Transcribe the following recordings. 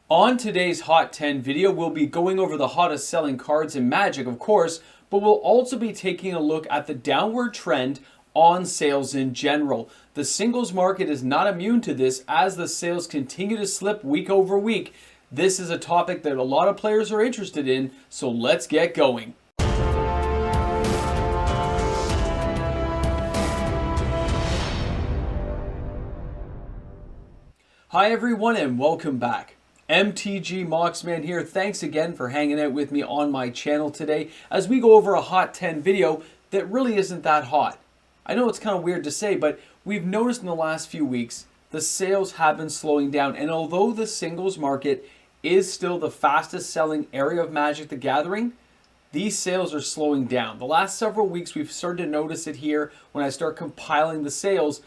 On today's Hot 10 video, we'll be going over the hottest selling cards in Magic, of course, but we'll also be taking a look at the downward trend on sales in general. The singles market is not immune to this as the sales continue to slip week over week. This is a topic that a lot of players are interested in, so let's get going. Hi everyone and welcome back. MTG Moxman here. Thanks again for hanging out with me on my channel today as we go over a Hot 10 video that really isn't that hot. I know it's kind of weird to say, but we've noticed in the last few weeks the sales have been slowing down, and although the singles market is still the fastest selling area of Magic the Gathering, these sales are slowing down. The last several weeks we've started to notice it here when I start compiling the sales,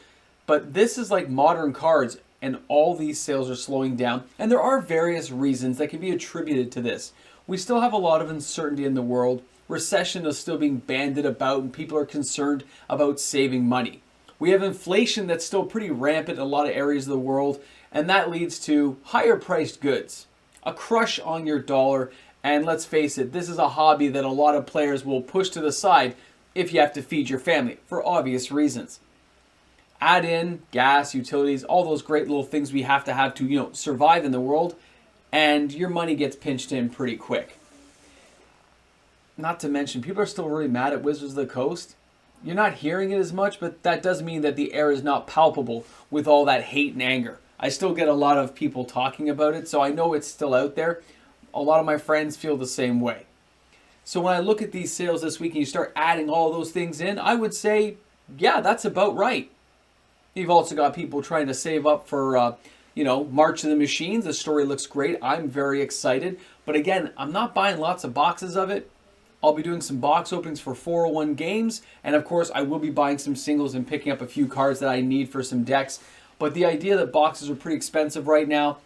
but this is like modern cards. And all these sales are slowing down. And there are various reasons that can be attributed to this. We still have a lot of uncertainty in the world. Recession is still being bandied about and people are concerned about saving money. We have inflation that's still pretty rampant in a lot of areas of the world. And that leads to higher priced goods, a crush on your dollar. And let's face it, this is a hobby that a lot of players will push to the side if you have to feed your family for obvious reasons. Add in gas, utilities, all those great little things we have to survive in the world, and your money gets pinched in pretty quick. Not to mention, people are still really mad at Wizards of the Coast. You're not hearing it as much, but that does mean that the air is not palpable with all that hate and anger. I still get a lot of people talking about it, so I know it's still out there. A lot of my friends feel the same way. So when I look at these sales this week and you start adding all those things in, I would say, yeah, that's about right. You've also got people trying to save up for, March of the Machines. The story looks great. I'm very excited. But again, I'm not buying lots of boxes of it. I'll be doing some box openings for 401 games. And of course, I will be buying some singles and picking up a few cards that I need for some decks. But the idea that boxes are pretty expensive right now,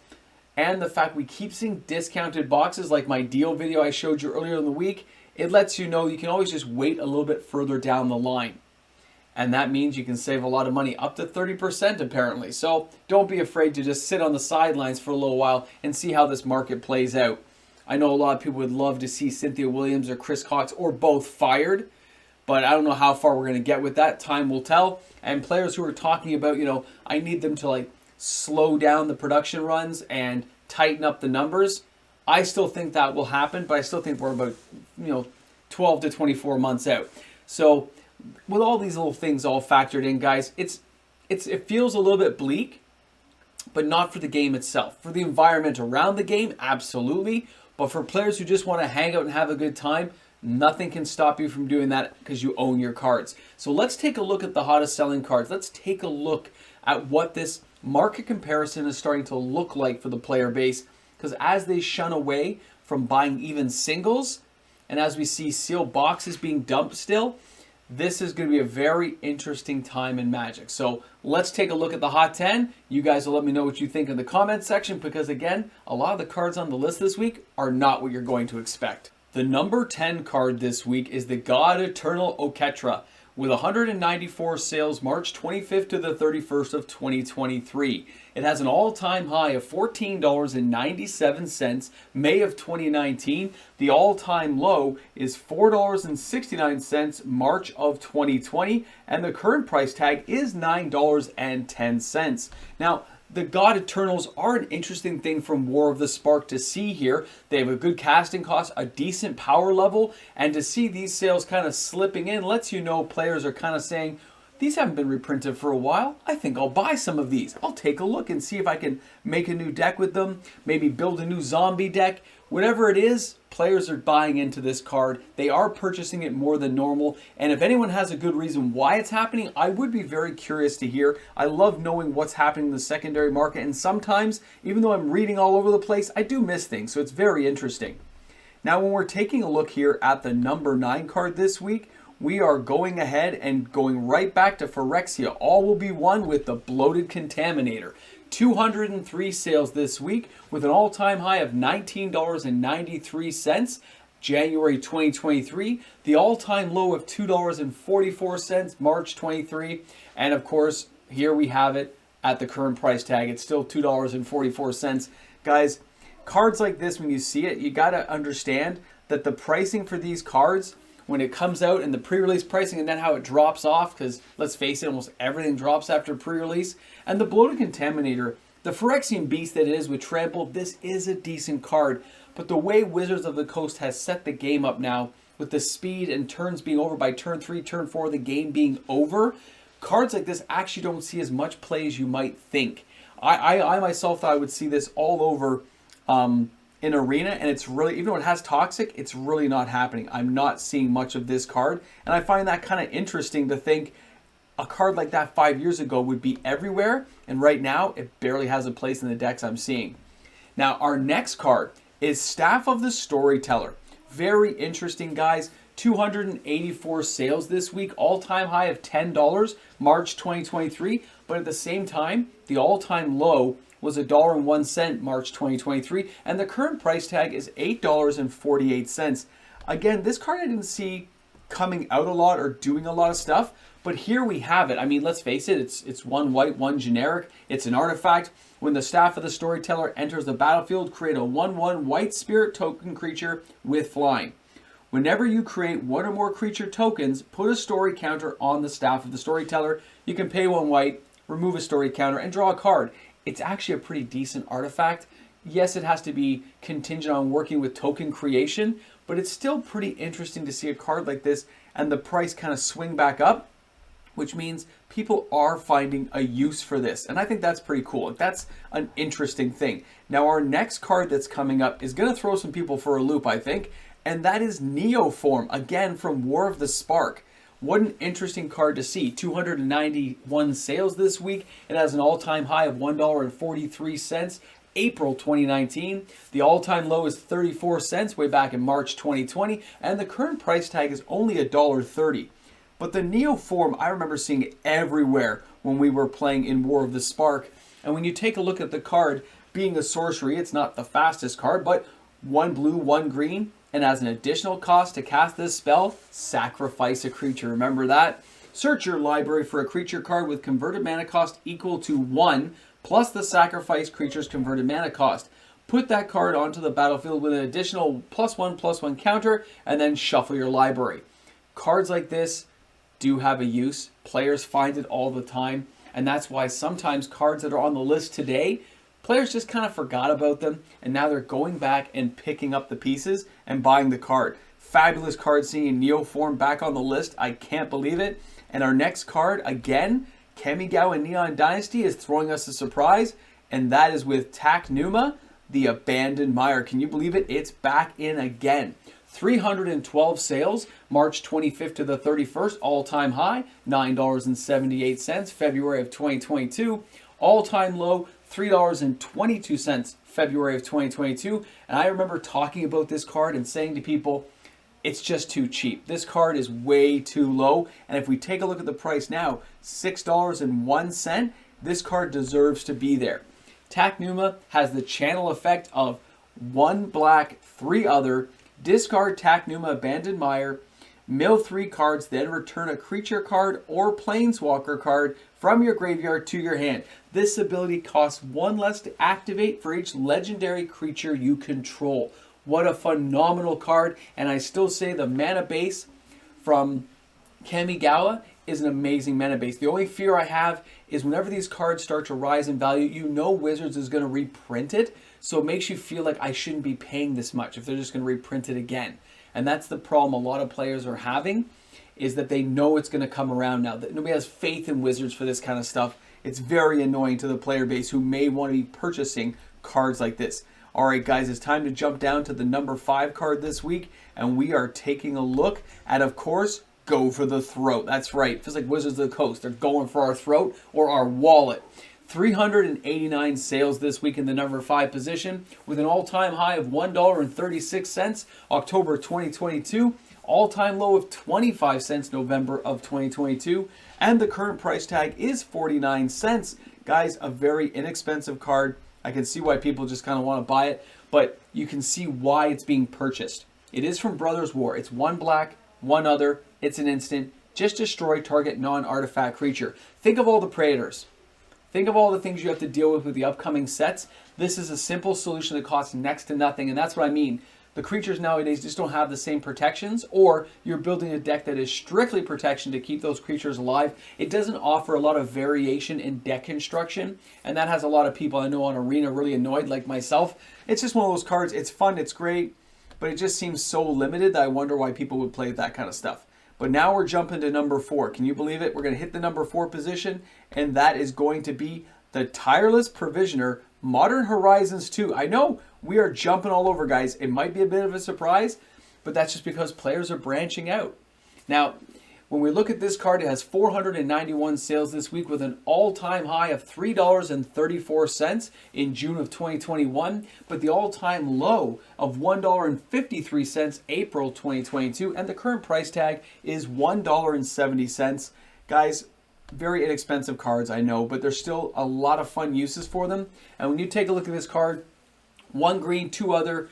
and the fact we keep seeing discounted boxes like my deal video I showed you earlier in the week, it lets you know you can always just wait a little bit further down the line. And that means you can save a lot of money, up to 30% apparently. So don't be afraid to just sit on the sidelines for a little while and see how this market plays out. I know a lot of people would love to see Cynthia Williams or Chris Cox or both fired, but I don't know how far we're going to get with that. Time will tell. And players who are talking about, I need them to slow down the production runs and tighten up the numbers. I still think that will happen, but I still think we're about 12 to 24 months out. So with all these little things all factored in, guys, it feels a little bit bleak, but not for the game itself. For the environment around the game, absolutely. But for players who just want to hang out and have a good time, nothing can stop you from doing that because you own your cards. So let's take a look at the hottest selling cards. Let's take a look at what this market comparison is starting to look like for the player base. Because as they shun away from buying even singles, and as we see sealed boxes being dumped still, this is going to be a very interesting time in Magic. So let's take a look at the Hot 10. You guys will let me know what you think in the comment section because, again, a lot of the cards on the list this week are not what you're going to expect. The number 10 card this week is the God Eternal Orchestra with 194 sales March 25th to the 31st of 2023. It has an all-time high of $14.97 May of 2019. The all-time low is $4.69 March of 2020, and the current price tag is $9.10. Now, the God Eternals are an interesting thing from War of the Spark to see here. They have a good casting cost, a decent power level, and to see these sales kind of slipping in lets you know players are kind of saying, these haven't been reprinted for a while. I think I'll buy some of these. I'll take a look and see if I can make a new deck with them, maybe build a new zombie deck. Whatever it is, players are buying into this card. They are purchasing it more than normal. And if anyone has a good reason why it's happening, I would be very curious to hear. I love knowing what's happening in the secondary market. And sometimes, even though I'm reading all over the place, I do miss things. So it's very interesting. Now, when we're taking a look here at the number 9 card this week, we are going ahead and going right back to Phyrexia. All will be one with the bloated contaminator. 203 sales this week with an all-time high of $19.93 January 2023, the all-time low of $2.44 March 23, and of course here we have it at the current price tag. It's still $2.44. Guys, Cards like this, when you see it, you got to understand that the pricing for these cards, when it comes out and the pre-release pricing and then how it drops off, because let's face it, almost everything drops after pre-release. And the Bloated Contaminator, the Phyrexian beast that it is with Trample, this is a decent card. But the way Wizards of the Coast has set the game up now, with the speed and turns being over by turn 3, turn 4, the game being over, cards like this actually don't see as much play as you might think. I myself thought I would see this all over in Arena, and it's really, even though it has Toxic, it's really not happening. I'm not seeing much of this card, and I find that kind of interesting to think a card like that 5 years ago would be everywhere, and right now it barely has a place in the decks I'm seeing. Now our next card is Staff of the Storyteller. Very interesting, guys. 284 sales this week, all-time high of $10, March 2023, but at the same time, the all-time low was $1.01 March 2023, and the current price tag is $8.48. Again, this card I didn't see coming out a lot or doing a lot of stuff, but here we have it. I mean, let's face it, it's one white, one generic. It's an artifact. When the Staff of the Storyteller enters the battlefield, create a 1/1 white spirit token creature with flying. Whenever you create one or more creature tokens, put a story counter on the Staff of the Storyteller. You can pay 1 white, remove a story counter, and draw a card. It's actually a pretty decent artifact. Yes, it has to be contingent on working with token creation, but it's still pretty interesting to see a card like this and the price kind of swing back up, which means people are finding a use for this. And I think that's pretty cool. That's an interesting thing. Now, our next card that's coming up is going to throw some people for a loop, I think, and that is Neoform, again from War of the Spark. What an interesting card to see. 291 sales this week. It has an all-time high of $1.43, April 2019. The all-time low is 34 cents way back in March 2020, and the current price tag is only $1.30. But the Neoform, I remember seeing it everywhere when we were playing in War of the Spark. And when you take a look at the card, being a sorcery, it's not the fastest card, but 1 blue, 1 green, and as an additional cost to cast this spell, sacrifice a creature. Remember that? Search your library for a creature card with converted mana cost equal to 1 plus the sacrifice creature's converted mana cost. Put that card onto the battlefield with an additional +1/+1 counter, and then shuffle your library. Cards like this do have a use. Players find it all the time, and that's why sometimes cards that are on the list today, players just kind of forgot about them, and now they're going back and picking up the pieces and buying the card. Fabulous card seeing Neoform back on the list. I can't believe it. And our next card, again, Kamigawa Neon Dynasty is throwing us a surprise, and that is with Tacnuma, the Abandoned Mire. Can you believe it? It's back in again. 312 sales, March 25th to the 31st, all-time high, $9.78, February of 2022. All-time low, $3.22, February of 2022. And I remember talking about this card and saying to people, it's just too cheap. This card is way too low. And if we take a look at the price now, $6.01, this card deserves to be there. Tacnuma has the channel effect of 1 black, 3 other, discard Tacnuma Abandoned Mire, mill 3 cards, then return a creature card or planeswalker card from your graveyard to your hand. This ability costs 1 less to activate for each legendary creature you control. What a phenomenal card, and I still say the mana base from Kamigawa is an amazing mana base. The only fear I have is whenever these cards start to rise in value, you know Wizards is going to reprint it, so it makes you feel like I shouldn't be paying this much if they're just going to reprint it again. And that's the problem a lot of players are having, is that they know it's going to come around now. That nobody has faith in Wizards for this kind of stuff. It's very annoying to the player base who may want to be purchasing cards like this. All right, guys, it's time to jump down to the number 5 card this week, and we are taking a look at, of course, Go for the Throat. That's right. It feels like Wizards of the Coast. They're going for our throat or our wallet. 389 sales this week in the number 5 position with an all-time high of $1.36, October 2022. All-time low of 25 cents, November of 2022. And the current price tag is 49 cents. Guys, a very inexpensive card. I can see why people just kind of want to buy it, but you can see why it's being purchased. It is from Brothers War. It's 1 black, 1 other. It's an instant. Just destroy target non-artifact creature. Think of all the Predators. Think of all the things you have to deal with the upcoming sets. This is a simple solution that costs next to nothing, and that's what I mean. The creatures nowadays just don't have the same protections, or you're building a deck that is strictly protection to keep those creatures alive. It doesn't offer a lot of variation in deck construction, and that has a lot of people I know on Arena really annoyed, like myself. It's just one of those cards. It's fun, it's great, but it just seems so limited that I wonder why people would play that kind of stuff. But now we're jumping to number 4. Can you believe it? We're going to hit the number 4 position, and that is going to be the Tireless Provisioner Modern Horizons 2. I know we are jumping all over, guys. It might be a bit of a surprise, but that's just because players are branching out. Now, when we look at this card, it has 491 sales this week with an all-time high of $3.34 in June of 2021, but the all-time low of $1.53 April 2022, and the current price tag is $1.70. Guys, very inexpensive cards, I know, but there's still a lot of fun uses for them. And when you take a look at this card, 1 green, 2 other,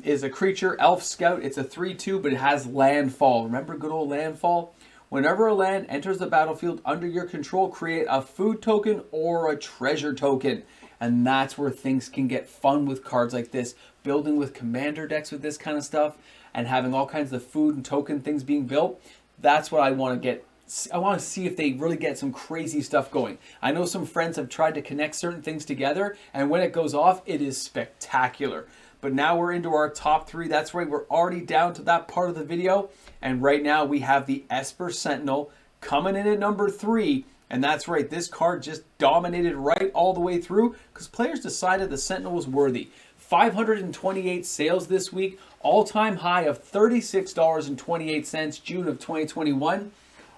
is a creature, Elf Scout. It's a 3/2, but it has landfall. Remember good old landfall? Whenever a land enters the battlefield under your control, create a food token or a treasure token. And that's where things can get fun with cards like this. Building with commander decks with this kind of stuff and having all kinds of food and token things being built. That's what I want to get. I want to see if they really get some crazy stuff going. I know some friends have tried to connect certain things together, and when it goes off, it is spectacular. But now we're into our top 3. That's right, we're already down to that part of the video. And right now we have the Esper Sentinel coming in at number 3. And that's right, this card just dominated right all the way through because players decided the Sentinel was worthy. 528 sales this week, all-time high of $36.28 June of 2021.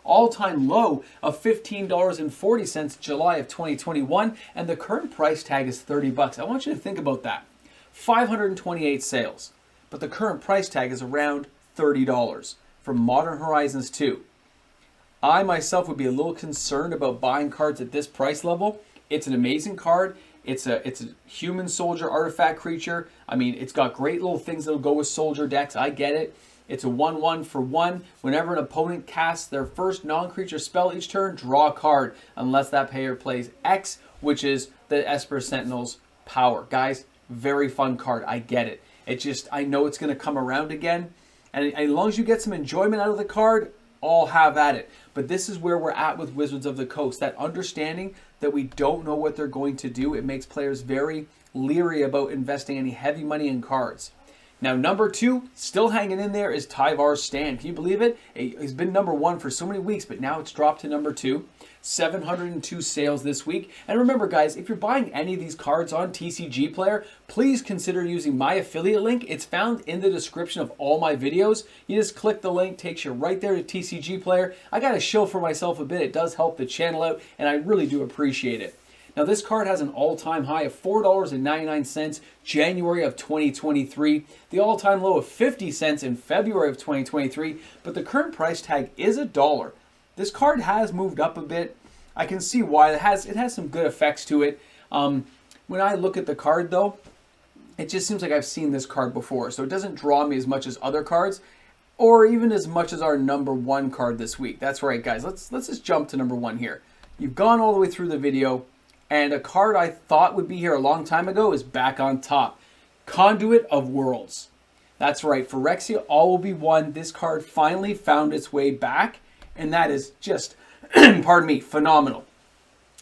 All-time low of $15.40 July of 2021, and the current price tag is $30. I want you to think about that. 528 sales, but the current price tag is around $30 for Modern Horizons 2. I myself would be a little concerned about buying cards at this price level. It's an amazing card. It's a human soldier artifact creature. I mean, it's got great little things that'll go with soldier decks. I get it. It's a 1/1 for 1. Whenever an opponent casts their first non-creature spell each turn, draw a card, unless that player plays X, which is the Esper Sentinel's power. Guys, very fun card. I get it. I know it's going to come around again. And as long as you get some enjoyment out of the card, all have at it. But this is where we're at with Wizards of the Coast. That understanding that we don't know what they're going to do, it makes players very leery about investing any heavy money in cards. Now, number 2, still hanging in there, is Taivar Stand. Can you believe it? He's been number 1 for so many weeks, but now it's dropped to number 2. 702 sales this week. And remember, guys, if you're buying any of these cards on TCG Player, please consider using my affiliate link. It's found in the description of all my videos. You just click the link, takes you right there to TCG Player. I got to show for myself a bit. It does help the channel out, and I really do appreciate it. Now, this card has an all-time high of $4.99 January of 2023, the all-time low of 50 cents in February of 2023, but the current price tag is $1. This card has moved up a bit. I can see why. It has some good effects to it. When I look at the card, though, it just seems like I've seen this card before, so it doesn't draw me as much as other cards, or even as much as our number 1 card this week. That's right, guys. Let's just jump to number 1 here. You've gone all the way through the video, and a card I thought would be here a long time ago is back on top. Conduit of Worlds. That's right, Phyrexia All Will Be One. This card finally found its way back, and that is just, pardon me, phenomenal.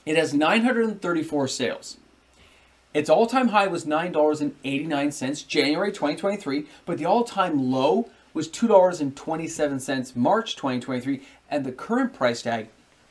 It has 934 sales. Its all-time high was $9.89 January 2023, but the all-time low was $2.27 March 2023, and the current price tag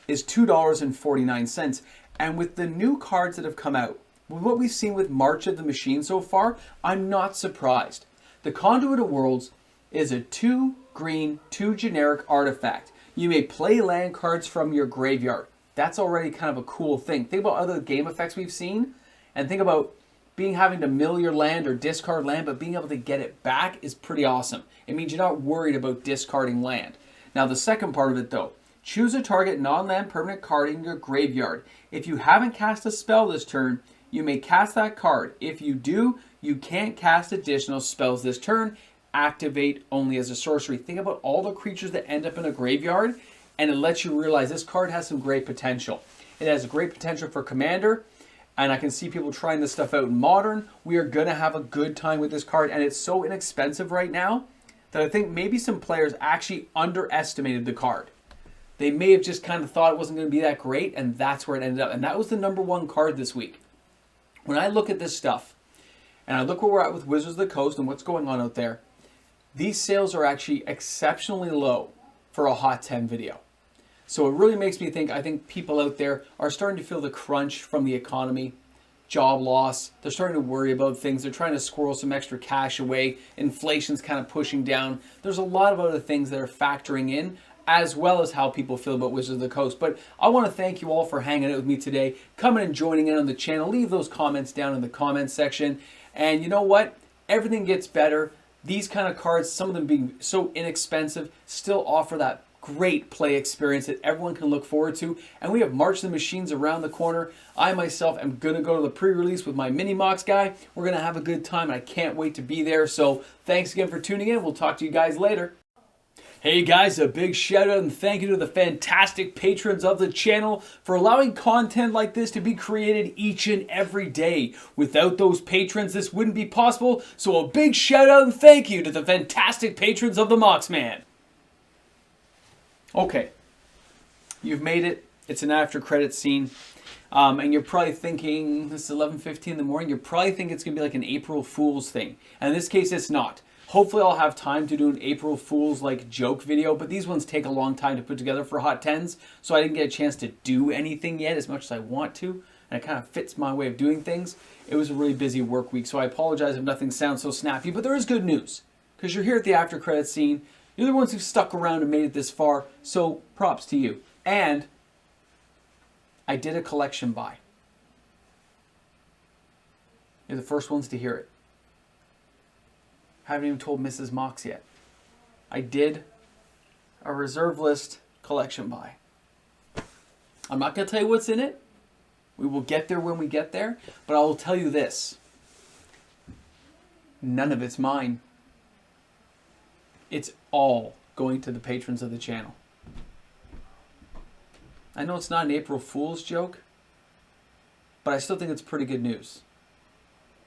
is $2.49. And with the new cards that have come out, with what we've seen with March of the Machine so far, I'm not surprised. The Conduit of Worlds is a 2 green, 2 generic artifact. You may play land cards from your graveyard. That's already kind of a cool thing. Think about other game effects we've seen, and think about having to mill your land or discard land, but being able to get it back is pretty awesome. It means you're not worried about discarding land. Now, the second part of it, though, choose a target non-land permanent card in your graveyard. If you haven't cast a spell this turn, you may cast that card. If you do, you can't cast additional spells this turn. Activate only as a sorcery. Think about all the creatures that end up in a graveyard, and it lets you realize this card has some great potential. It has great potential for commander, and I can see people trying this stuff out in Modern. We are going to have a good time with this card, and it's so inexpensive right now that I think maybe some players actually underestimated the card. They may have just kind of thought it wasn't going to be that great, and that's where it ended up. And that was the #1 card this week. When I look at this stuff, and I look where we're at with Wizards of the Coast and what's going on out there, these sales are actually exceptionally low for a Hot 10 video. So it really makes me think, I think people out there are starting to feel the crunch from the economy, job loss. They're starting to worry about things. They're trying to squirrel some extra cash away. Inflation's kind of pushing down. There's a lot of other things that are factoring in, as well as how people feel about Wizards of the Coast. But I want to thank you all for hanging out with me today, coming and joining in on the channel. Leave those comments down in the comments section. And you know what? Everything gets better. These kind of cards, some of them being so inexpensive, still offer that great play experience that everyone can look forward to. And we have March of the Machines around the corner. I myself am going to go to the pre-release with my Mini Mox guy. We're going to have a good time, and I can't wait to be there. So thanks again for tuning in. We'll talk to you guys later. Hey guys, a big shout out and thank you to the fantastic patrons of the channel for allowing content like this to be created each and every day. Without those patrons, this wouldn't be possible. So a big shout out and thank you to the fantastic patrons of the Moxman. Okay, you've made it. It's an after credits scene. And you're probably thinking, this is 11:15 in the morning, you're probably thinking it's going to be like an April Fool's thing. And in this case, it's not. Hopefully I'll have time to do an April Fool's like joke video, but these ones take a long time to put together for Hot 10s, so I didn't get a chance to do anything yet as much as I want to, and it kind of fits my way of doing things. It was a really busy work week, so I apologize if nothing sounds so snappy, but there is good news, because you're here at the after credits scene. You're the ones who stuck around and made it this far, so props to you. And I did a collection buy. You're the first ones to hear it. Haven't even told Mrs. Mox yet. I did a reserve list collection buy. I'm not going to tell you what's in it. We will get there when we get there. But I will tell you this. None of it's mine. It's all going to the patrons of the channel. I know it's not an April Fool's joke, but I still think it's pretty good news.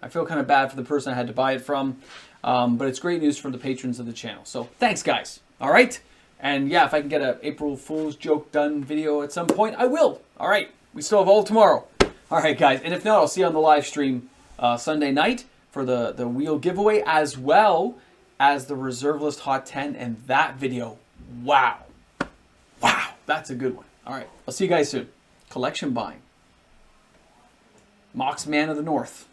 I feel kind of bad for the person I had to buy it from, but it's great news for the patrons of the channel. So thanks, guys. All right? And yeah, if I can get an April Fool's joke done video at some point, I will. All right. We still have all tomorrow. All right, guys. And if not, I'll see you on the live stream Sunday night for the wheel giveaway, as well as the reserve list Hot 10 and that video. Wow. Wow. That's a good one. All right. I'll see you guys soon. Collection buying. Mox Man of the North.